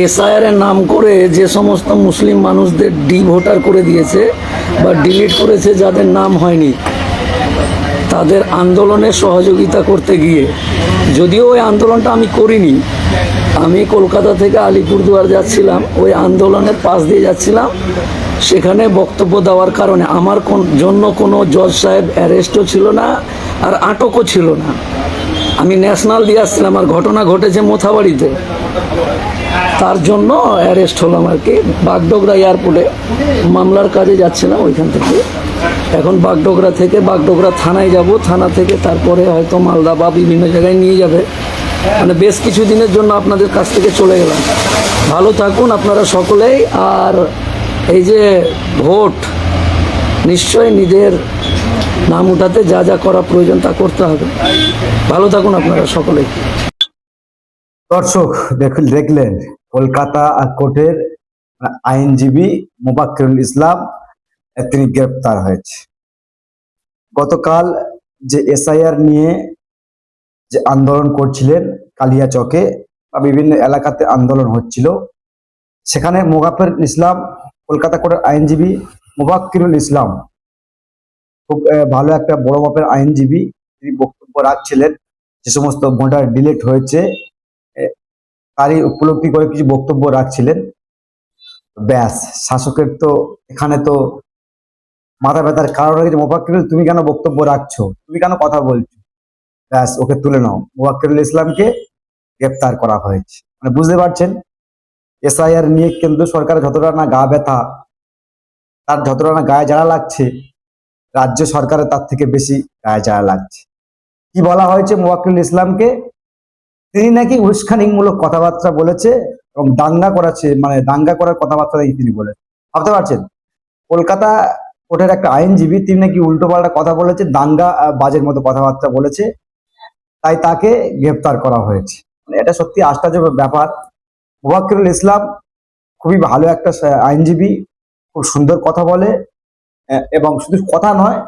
SIR এর নাম করে যে সমস্ত মুসলিম মানুষদের ভোটার করে দিয়েছে বা ডিলিট করেছে, যাদের নাম হয়নি, তাদের আন্দোলনে সহযোগিতা করতে গিয়ে, যদিও ওই আন্দোলনটা আমি করিনি, আমি কলকাতা থেকে আলিপুরদুয়ার যাচ্ছিলাম, ওই আন্দোলনের পাশ দিয়ে যাচ্ছিলাম, সেখানে বক্তব্য দেওয়ার কারণে আমার জন্য কোনো জজ সাহেব অ্যারেস্টও ছিল না আর আটকও ছিল না। আমি ন্যাশনাল দিয়ে আসছিলাম, আর ঘটনা ঘটেছে মোথাবাড়িতে, তার জন্য অ্যারেস্ট হলাম আর কি। বাগডোগরা এয়ারপোর্টে মামলার কাজে যাচ্ছিলাম ওইখান থেকে। এখন বাগডোগরা থানায় যাব, থানা থেকে তারপরে হয়তো মালদা বা বিভিন্ন জায়গায় নিয়ে যাবে। মানে বেশ কিছু দিনের জন্য আপনাদের কাছ থেকে চলে গেলাম। ভালো থাকুন আপনারা সকলেই। আর এই যে ভোট, নিশ্চয়ই নিজের নাম উঠাতে যা যা করা প্রয়োজন তা করতে হবে। ভালো থাকুন আপনারা সকলেই। দর্শক দেখলেন কলকাতা কোর্টের আইনজীবী মোফাক্কিরুল ইসলাম, তিনি গ্রেপ্তার হয়েছে। গতকাল যে এসআইআর নিয়ে যে আন্দোলন করছিলেন কালিয়াচকে বা বিভিন্ন এলাকাতে আন্দোলন হচ্ছিল, সেখানে মোফাক্কিরুল ইসলাম, কলকাতা কোর্টের আইনজীবী মোফাক্কিরুল ইসলাম, খুব ভালো একটা বড় মাপের আইনজীবী, তিনি বক্তব্য রাখছিলেন। যে সমস্ত ভোটার ডিলিট হয়েছে তারই উপলব্ধি করে কিছু বক্তব্য রাখছিলেন। ব্যাস, শাসকের তো এখানে তো মাথা ব্যথার কারণ হয়েছে, মোফাক্কিরুল তুমি কেন বক্তব্য রাখছো, তুমি কেন কথা বলছো, ব্যাস ওকে তুলে নাও। মোফাক্কিরুল ইসলামকে গ্রেপ্তার করা হয়েছে। মানে বুঝতে পারছেন, এসআইআর নিয়ে কেন্দ্র সরকার যতটা না গা ব্যথা, তার যতটা না গায়ে জ্বালা লাগছে, রাজ্য সরকারের তার থেকে বেশি গায়ে জ্বালা লাগছে। কি বলা হয়েছে মোফাক্কিরুল ইসলামকে? তিনি নাকি উস্কানিমূলক কথাবার্তা বলেছে এবং দাঙ্গা করাচ্ছে, মানে দাঙ্গা করার কথাবার্তা নাকি তিনি বলেছেন। ভাবতে পারছেন, কলকাতা কোর্টের একটা আইনজীবী, তিনি নাকি উল্টোপাল্টা কথা বলেছে, দাঙ্গা বাজের মতো কথাবার্তা বলেছে, তাই তাকে গ্রেপ্তার করা হয়েছে। মানে এটা সত্যি আশ্চর্য ব্যাপার। মোফাক্কিরুল ইসলাম খুবই ভালো একটা আইনজীবী, খুব সুন্দর কথা বলে, এবং শুধু কথা নয়,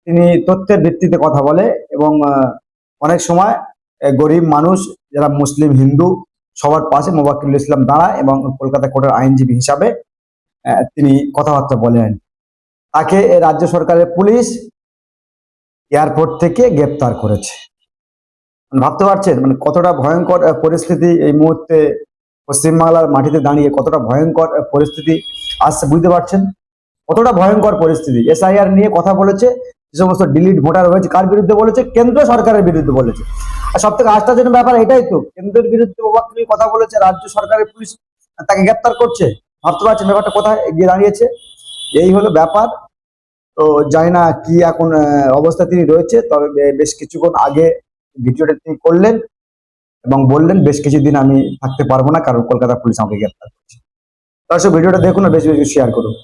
তিনি তথ্যের ভিত্তিতে কথা বলে এবং অনেক সময় গরিব মানুষ, যারা মুসলিম হিন্দু, সবার পাশে মোফাক্কিরুল ইসলাম দাঁড়ায় এবং কলকাতা কোর্টের আইনজীবী হিসাবে তিনি কথাবার্তা বলেন। তাকে রাজ্য সরকারের পুলিশ এয়ারপোর্ট থেকে গ্রেপ্তার করেছে। ভাবতে পারছেন মানে কতটা ভয়ঙ্কর পরিস্থিতি এই মুহূর্তে পশ্চিমবাংলার মাটিতে দাঁড়িয়ে, কতটা ভয়ঙ্কর পরিস্থিতি আসছে, বুঝতে পারছেন কতটা ভয়ঙ্কর পরিস্থিতি। এসআইআর নিয়ে কথা বলেছে, যে সমস্ত ডিলিট ভোটার হয়েছে, কার বিরুদ্ধে বলেছে? কেন্দ্র সরকারের বিরুদ্ধে বলেছে। আর সব থেকে আশ্চর্যজনক ব্যাপার এটাই তো, কেন্দ্রের বিরুদ্ধে মোফাক্কিরুল কথা বলেছে, রাজ্য সরকারের পুলিশ তাকে গ্রেপ্তার করছে। ভাবতে পারছেন ব্যাপারটা কোথায় গিয়ে দাঁড়িয়েছে? এই হলো ব্যাপার। তো জানি না কি এখন অবস্থা তিনি রয়েছে, তবে বেশ কিছুক্ষণ আগে ভিডিওটা তিনি করলেন এবং বললেন বেশ কিছুদিন আমি থাকতে পারবো না, কারণ কলকাতা পুলিশ আমাকে গ্রেপ্তার করছে। দর্শক ভিডিওটা দেখুন আর বেশি বেশি শেয়ার করুন।